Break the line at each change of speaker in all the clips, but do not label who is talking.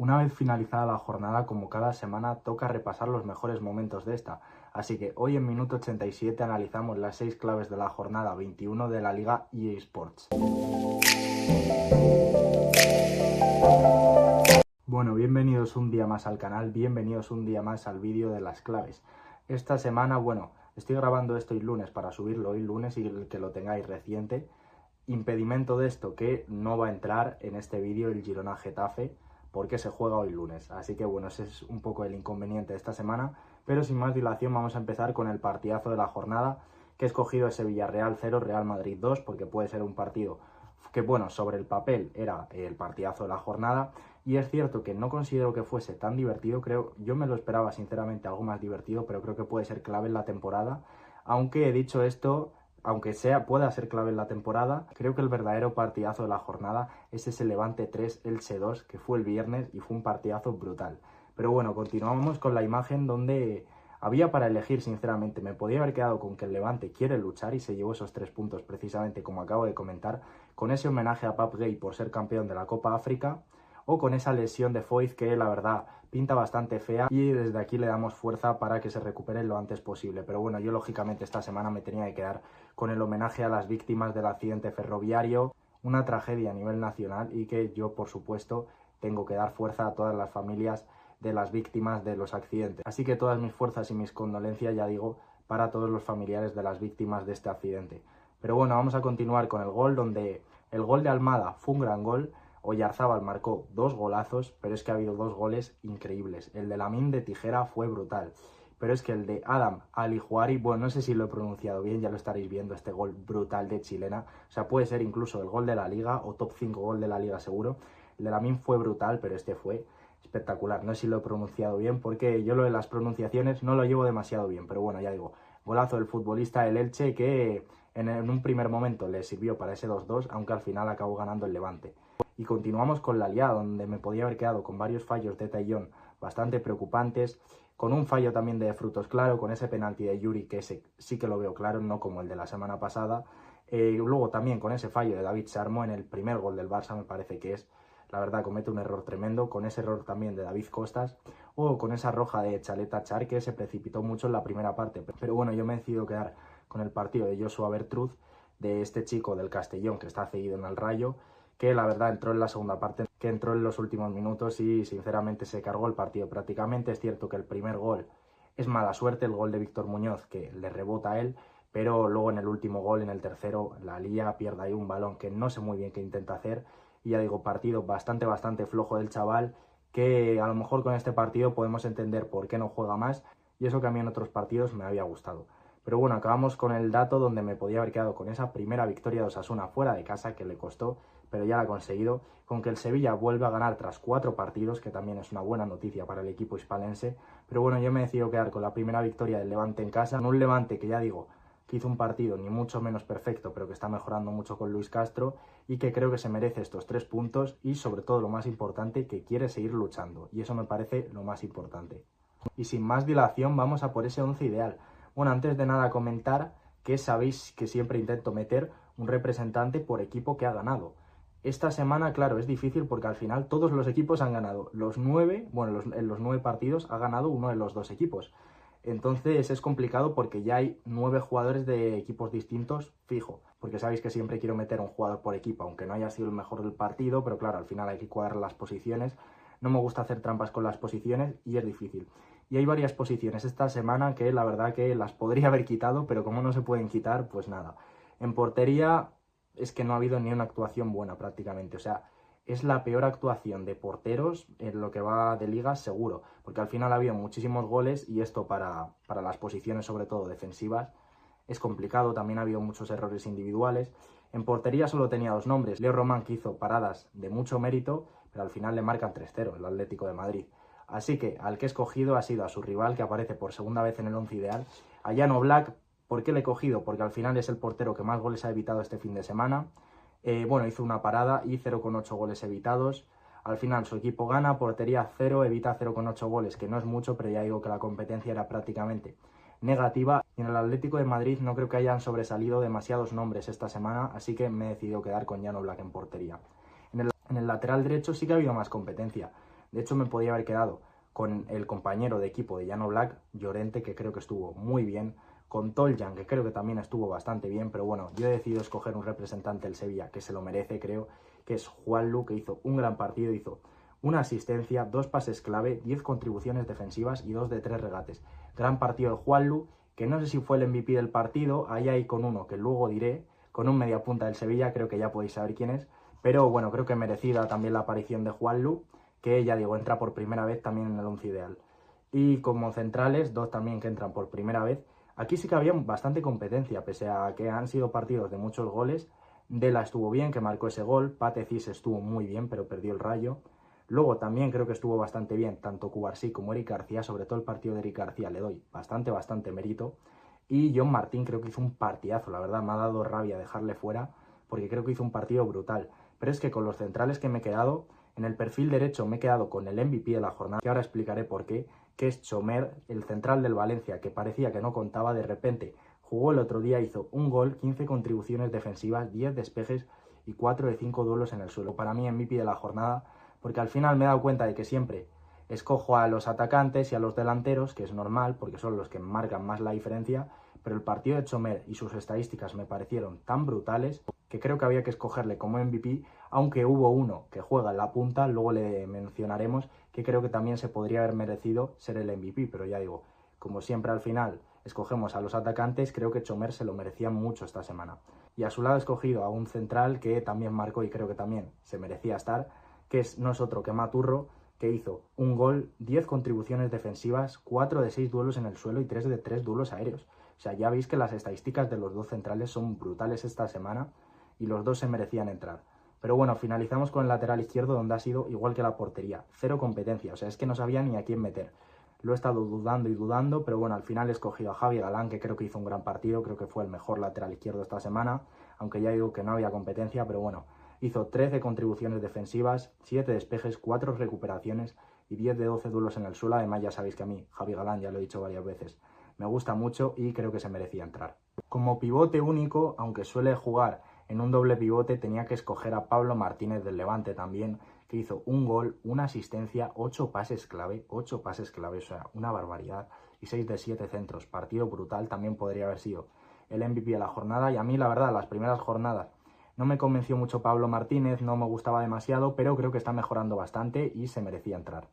Una vez finalizada la jornada, como cada semana, toca repasar los mejores momentos de esta. Así que hoy en Minuto 87 analizamos las 6 claves de la jornada 21 de la Liga EA Sports. Bueno, bienvenidos un día más al canal, bienvenidos un día más al vídeo de las claves. Esta semana, estoy grabando esto hoy lunes para subirlo hoy lunes y que lo tengáis reciente. Impedimento de esto, que no va a entrar en este vídeo el Girona Getafe porque se juega hoy lunes. Así que ese es un poco el inconveniente de esta semana. Pero sin más dilación vamos a empezar con el partidazo de la jornada, que he escogido ese Villarreal 0, Real Madrid 2, porque puede ser un partido que, sobre el papel era el partidazo de la jornada. Y es cierto que no considero que fuese tan divertido, yo me lo esperaba sinceramente algo más divertido, pero creo que puede ser clave en la temporada. Aunque he dicho esto, aunque pueda ser clave en la temporada, creo que el verdadero partidazo de la jornada es ese Levante 3, Elche 2, que fue el viernes y fue un partidazo brutal. Pero bueno, continuamos con la imagen donde había para elegir, sinceramente. Me podía haber quedado con que el Levante quiere luchar y se llevó esos 3 puntos, precisamente como acabo de comentar, con ese homenaje a Pape Gueye por ser campeón de la Copa África, o con esa lesión de Foyth que la verdad pinta bastante fea, y desde aquí le damos fuerza para que se recupere lo antes posible. Pero bueno, yo lógicamente esta semana me tenía que quedar con el homenaje a las víctimas del accidente ferroviario, una tragedia a nivel nacional, y que yo, por supuesto, tengo que dar fuerza a todas las familias de las víctimas de los accidentes. Así que todas mis fuerzas y mis condolencias, ya digo, para todos los familiares de las víctimas de este accidente. Pero bueno, vamos a continuar con el gol, donde el gol de Almada fue un gran gol. Oyarzábal marcó 2 golazos, pero es que ha habido 2 goles increíbles. El de Lamine de tijera fue brutal, pero es que el de Adam Alijuari, no sé si lo he pronunciado bien, ya lo estaréis viendo, este gol brutal de chilena. O sea, puede ser incluso el gol de la Liga o top 5 gol de la Liga seguro. El de Lamine fue brutal, pero este fue espectacular. No sé si lo he pronunciado bien, porque yo lo de las pronunciaciones no lo llevo demasiado bien, pero bueno, ya digo, golazo del futbolista del Elche, que en un primer momento le sirvió para ese 2-2, aunque al final acabó ganando el Levante. Y continuamos con la Liga, donde me podía haber quedado con varios fallos de Taillon bastante preocupantes, con un fallo también de Frutos claro, con ese penalti de Yuri, que ese sí que lo veo claro, no como el de la semana pasada. Luego también con ese fallo de David Sarmo en el primer gol del Barça, me parece que es, la verdad, comete un error tremendo, con ese error también de David Costas, o con esa roja de Chaleta Char, que se precipitó mucho en la primera parte. Pero bueno, yo me he decidido quedar con el partido de Joshua Bertruz, de este chico del Castellón que está cedido en el Rayo, que la verdad entró en la segunda parte, que entró en los últimos minutos y sinceramente se cargó el partido prácticamente. Es cierto que el primer gol es mala suerte, el gol de Víctor Muñoz, que le rebota a él, pero luego en el último gol, en el tercero, la lía, pierde ahí un balón que no sé muy bien qué intenta hacer. Y ya digo, partido bastante flojo del chaval, que a lo mejor con este partido podemos entender por qué no juega más, y eso que a mí en otros partidos me había gustado. Pero bueno, acabamos con el dato donde me podía haber quedado con esa primera victoria de Osasuna fuera de casa, que le costó, pero ya la ha conseguido, con que el Sevilla vuelve a ganar tras 4 partidos, que también es una buena noticia para el equipo hispalense. Pero bueno, yo me he decidido quedar con la primera victoria del Levante en casa, con un Levante que ya digo, que hizo un partido ni mucho menos perfecto, pero que está mejorando mucho con Luis Castro, y que creo que se merece estos 3 puntos, y sobre todo lo más importante, que quiere seguir luchando, y eso me parece lo más importante. Y sin más dilación, vamos a por ese 11 ideal. Bueno, antes de nada comentar que sabéis que siempre intento meter un representante por equipo que ha ganado. Esta semana, claro, es difícil porque al final todos los equipos han ganado. En los 9 partidos ha ganado uno de los 2 equipos. Entonces es complicado porque ya hay 9 jugadores de equipos distintos fijo. Porque sabéis que siempre quiero meter un jugador por equipo, aunque no haya sido el mejor del partido, pero claro, al final hay que cuadrar las posiciones. No me gusta hacer trampas con las posiciones y es difícil. Y hay varias posiciones esta semana que la verdad que las podría haber quitado, pero como no se pueden quitar, pues nada. En portería es que no ha habido ni una actuación buena prácticamente. O sea, es la peor actuación de porteros en lo que va de liga seguro. Porque al final ha habido muchísimos goles y esto para las posiciones sobre todo defensivas es complicado. También ha habido muchos errores individuales. En portería solo tenía 2 nombres. Leo Román, que hizo paradas de mucho mérito, pero al final le marcan 3-0 el Atlético de Madrid. Así que al que he escogido ha sido a su rival, que aparece por segunda vez en el 11 ideal, a Jan Oblak. ¿Por qué le he cogido? Porque al final es el portero que más goles ha evitado este fin de semana. Hizo una parada y 0,8 goles evitados. Al final su equipo gana, portería 0, evita 0,8 goles, que no es mucho, pero ya digo que la competencia era prácticamente negativa. Y en el Atlético de Madrid no creo que hayan sobresalido demasiados nombres esta semana, así que me he decidido quedar con Jan Oblak en portería. En el lateral derecho sí que ha habido más competencia. De hecho, me podía haber quedado con el compañero de equipo de Jan Oblak, Llorente, que creo que estuvo muy bien, con Toljan, que creo que también estuvo bastante bien, pero bueno, yo he decidido escoger un representante del Sevilla que se lo merece, creo, que es Juanlu, que hizo un gran partido, hizo una asistencia, 2 pases clave, 10 contribuciones defensivas y 2 de 3 regates. Gran partido de Juanlu, que no sé si fue el MVP del partido, ahí hay con uno que luego diré, con un mediapunta del Sevilla, creo que ya podéis saber quién es, pero bueno, creo que merecida también la aparición de Juanlu, que ya digo, entra por primera vez también en el 11 ideal. Y como centrales, 2 también que entran por primera vez. Aquí sí que había bastante competencia, pese a que han sido partidos de muchos goles. Dela estuvo bien, que marcó ese gol. Pate Cis estuvo muy bien, pero perdió el Rayo. Luego también creo que estuvo bastante bien, tanto Cubarsí como Eric García, sobre todo el partido de Eric García le doy bastante mérito. Y John Martín creo que hizo un partidazo, la verdad, me ha dado rabia dejarle fuera, porque creo que hizo un partido brutal. Pero es que con los centrales que me he quedado, en el perfil derecho me he quedado con el MVP de la jornada, que ahora explicaré por qué, que es Chomer, el central del Valencia, que parecía que no contaba, de repente jugó el otro día, hizo un gol, 15 contribuciones defensivas, 10 despejes y 4 de 5 duelos en el suelo. Para mí MVP de la jornada, porque al final me he dado cuenta de que siempre escojo a los atacantes y a los delanteros, que es normal, porque son los que marcan más la diferencia, pero el partido de Chomer y sus estadísticas me parecieron tan brutales que creo que había que escogerle como MVP, aunque hubo uno que juega en la punta, luego le mencionaremos, que creo que también se podría haber merecido ser el MVP, pero ya digo, como siempre al final escogemos a los atacantes, creo que Chomer se lo merecía mucho esta semana. Y a su lado he escogido a un central que también marcó y creo que también se merecía estar, que no es otro que Maturro, que hizo un gol, 10 contribuciones defensivas, 4 de 6 duelos en el suelo y 3 de 3 duelos aéreos. O sea, ya veis que las estadísticas de los dos centrales son brutales esta semana y los dos se merecían entrar. Pero bueno, finalizamos con el lateral izquierdo, donde ha sido igual que la portería, cero competencia, o sea, es que no sabía ni a quién meter. Lo he estado dudando y dudando, pero bueno, al final he escogido a Javi Galán, que creo que hizo un gran partido, creo que fue el mejor lateral izquierdo esta semana, aunque ya digo que no había competencia, pero bueno, hizo 13 contribuciones defensivas, 7 despejes, 4 recuperaciones y 10 de 12 duelos en el suelo. Además, ya sabéis que a mí, Javi Galán, ya lo he dicho varias veces, me gusta mucho y creo que se merecía entrar. Como pivote único, aunque suele jugar en un doble pivote, tenía que escoger a Pablo Martínez del Levante también, que hizo un gol, una asistencia, 8 pases clave, o sea, una barbaridad, y 6 de 7 centros. Partido brutal, también podría haber sido el MVP de la jornada, y a mí la verdad, las primeras jornadas no me convenció mucho Pablo Martínez, no me gustaba demasiado, pero creo que está mejorando bastante y se merecía entrar.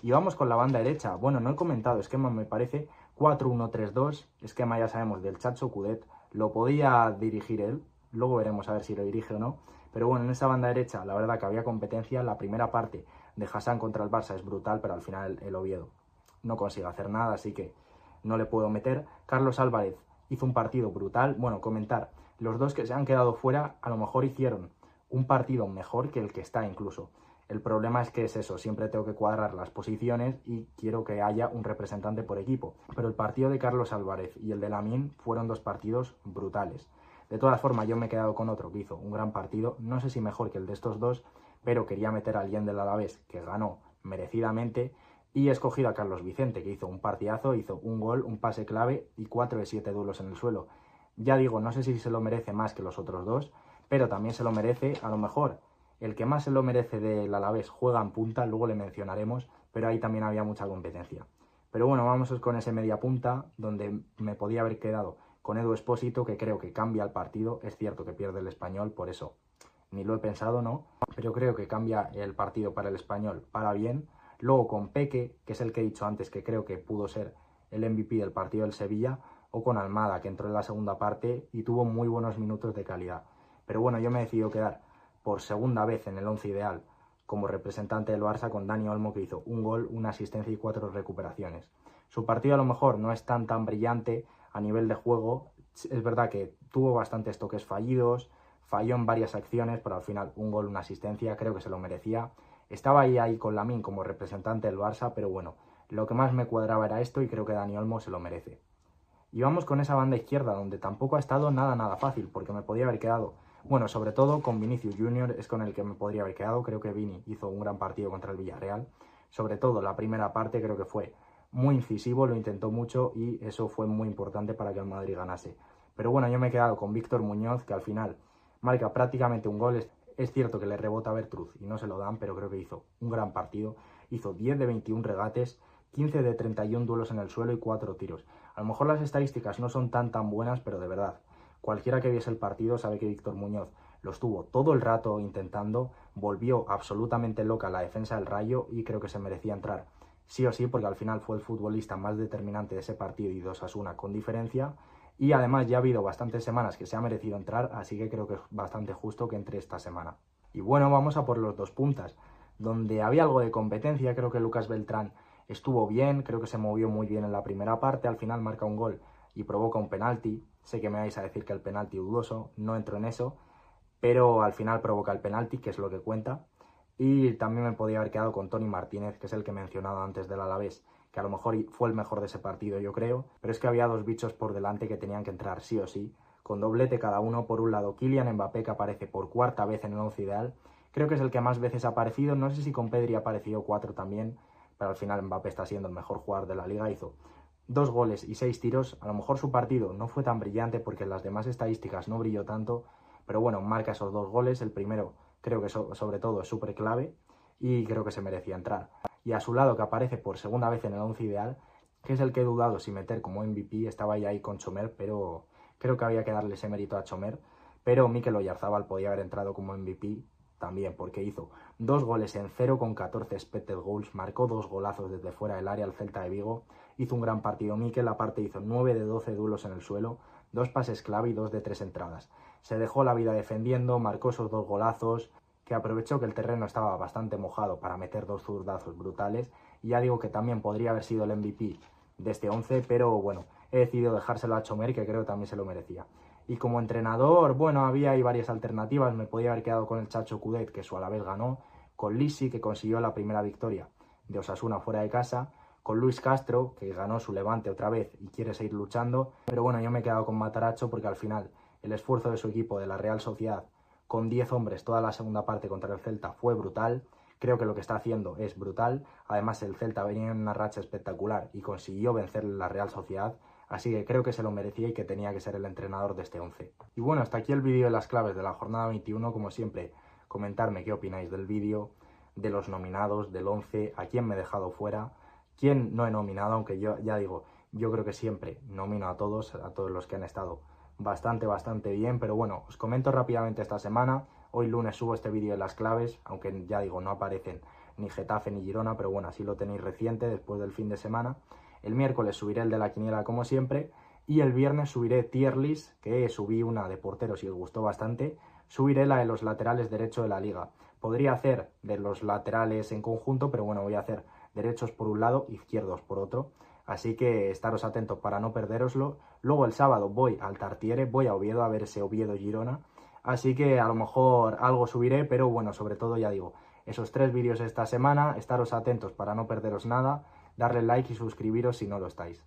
Y vamos con la banda derecha. Bueno, no he comentado, esquema me parece 4-1-3-2, esquema ya sabemos del Chacho Coudet, lo podía dirigir él, luego veremos a ver si lo dirige o no, pero bueno, en esa banda derecha la verdad que había competencia. La primera parte de Hassan contra el Barça es brutal, pero al final el Oviedo no consigue hacer nada, así que no le puedo meter. Carlos Álvarez hizo un partido brutal. Bueno, comentar, los dos que se han quedado fuera a lo mejor hicieron un partido mejor que el que está incluso. El problema es que es eso, siempre tengo que cuadrar las posiciones y quiero que haya un representante por equipo. Pero el partido de Carlos Álvarez y el de Lamine fueron dos partidos brutales. De todas formas, yo me he quedado con otro que hizo un gran partido, no sé si mejor que el de estos dos, pero quería meter a alguien del Alavés que ganó merecidamente y he escogido a Carlos Vicente, que hizo un partidazo, hizo un gol, un pase clave y 4 de 7 duelos en el suelo. Ya digo, no sé si se lo merece más que los otros dos, pero también se lo merece, a lo mejor, el que más se lo merece del Alavés juega en punta, luego le mencionaremos, pero ahí también había mucha competencia. Pero bueno, vamos con ese media punta, donde me podía haber quedado con Edu Espósito, que creo que cambia el partido. Es cierto que pierde el Español, por eso ni lo he pensado, ¿no? Pero creo que cambia el partido para el Español para bien. Luego con Peque, que es el que he dicho antes, que creo que pudo ser el MVP del partido del Sevilla, o con Almada, que entró en la segunda parte y tuvo muy buenos minutos de calidad. Pero bueno, yo me he decidido quedar por segunda vez en el 11 ideal como representante del Barça con Dani Olmo, que hizo un gol, una asistencia y 4 recuperaciones. Su partido a lo mejor no es tan brillante a nivel de juego. Es verdad que tuvo bastantes toques fallidos, falló en varias acciones, pero al final un gol, una asistencia, creo que se lo merecía. Estaba ahí con Lamine como representante del Barça, pero bueno, lo que más me cuadraba era esto y creo que Dani Olmo se lo merece. Y vamos con esa banda izquierda, donde tampoco ha estado nada fácil, porque me podía haber quedado, bueno, sobre todo con Vinicius Junior, es con el que me podría haber quedado. Creo que Vini hizo un gran partido contra el Villarreal, sobre todo la primera parte creo que fue muy incisivo, lo intentó mucho y eso fue muy importante para que el Madrid ganase. Pero bueno, yo me he quedado con Víctor Muñoz, que al final marca prácticamente un gol. Es cierto que le rebota a Bertruz y no se lo dan, pero creo que hizo un gran partido. hizo 10 de 21 regates, 15 de 31 duelos en el suelo y 4 tiros. A lo mejor las estadísticas no son tan buenas, pero de verdad, cualquiera que viese el partido sabe que Víctor Muñoz lo estuvo todo el rato intentando, volvió absolutamente loca la defensa del Rayo y creo que se merecía entrar sí o sí, porque al final fue el futbolista más determinante de ese partido y de Osasuna con diferencia. Y además ya ha habido bastantes semanas que se ha merecido entrar, así que creo que es bastante justo que entre esta semana. Y bueno, vamos a por los dos puntas, donde había algo de competencia. Creo que Lucas Beltrán estuvo bien, creo que se movió muy bien en la primera parte, al final marca un gol y provoca un penalti. Sé que me vais a decir que el penalti dudoso, no entro en eso, pero al final provoca el penalti, que es lo que cuenta. Y también me podía haber quedado con Toni Martínez, que es el que he mencionado antes del Alavés, que a lo mejor fue el mejor de ese partido, yo creo, pero es que había dos bichos por delante que tenían que entrar sí o sí, con doblete cada uno. Por un lado, Kylian Mbappé, que aparece por cuarta vez en el once ideal, creo que es el que más veces ha aparecido, no sé si con Pedri ha aparecido 4 también, pero al final Mbappé está siendo el mejor jugador de la liga, hizo 2 goles y 6 tiros. A lo mejor su partido no fue tan brillante porque en las demás estadísticas no brilló tanto, pero bueno, marca esos 2 goles, el primero creo que sobre todo es súper clave y creo que se merecía entrar. Y a su lado, que aparece por segunda vez en el once ideal, que es el que he dudado si meter como MVP, estaba ya ahí con Chomer, pero creo que había que darle ese mérito a Chomer, pero Mikel Oyarzabal podía haber entrado como MVP también, porque hizo 2 goles en 0,14 expected goals, marcó 2 golazos desde fuera del área al Celta de Vigo, hizo un gran partido Mikel, aparte hizo 9 de 12 duelos en el suelo, 2 pases clave y 2 de 3 entradas. Se dejó la vida defendiendo, marcó esos 2 golazos, que aprovechó que el terreno estaba bastante mojado para meter 2 zurdazos brutales, y ya digo que también podría haber sido el MVP de este 11, pero bueno, he decidido dejárselo a Chomer, que creo que también se lo merecía. Y como entrenador, bueno, había ahí varias alternativas, me podía haber quedado con el Chacho Coudet, que su Alavés ganó, con Lisi, que consiguió la primera victoria de Osasuna fuera de casa, con Luis Castro, que ganó su Levante otra vez y quiere seguir luchando, pero bueno, yo me he quedado con Matarazzo porque al final el esfuerzo de su equipo, de la Real Sociedad, con 10 hombres toda la segunda parte contra el Celta fue brutal. Creo que lo que está haciendo es brutal. Además, el Celta venía en una racha espectacular y consiguió vencer la Real Sociedad. Así que creo que se lo merecía y que tenía que ser el entrenador de este 11. Y bueno, hasta aquí el vídeo de las claves de la jornada 21. Como siempre, comentarme qué opináis del vídeo, de los nominados, del 11, a quién me he dejado fuera, quién no he nominado, aunque yo ya digo, yo creo que siempre nomino a todos los que han estado bastante bien, pero bueno, os comento rápidamente esta semana. Hoy lunes subo este vídeo de las claves, aunque ya digo, no aparecen ni Getafe ni Girona, pero bueno, así lo tenéis reciente después del fin de semana. El miércoles subiré el de la quiniela como siempre, y el viernes subiré tier list, que subí una de porteros y os gustó bastante. Subiré la de los laterales derecho de la liga. Podría hacer de los laterales en conjunto, pero bueno, voy a hacer derechos por un lado, izquierdos por otro. Así que estaros atentos para no perderoslo. Luego el sábado voy al Tartiere, voy a Oviedo a ver ese Oviedo-Girona. Así que a lo mejor algo subiré, pero bueno, sobre todo ya digo, esos 3 vídeos esta semana, estaros atentos para no perderos nada, darle like y suscribiros si no lo estáis.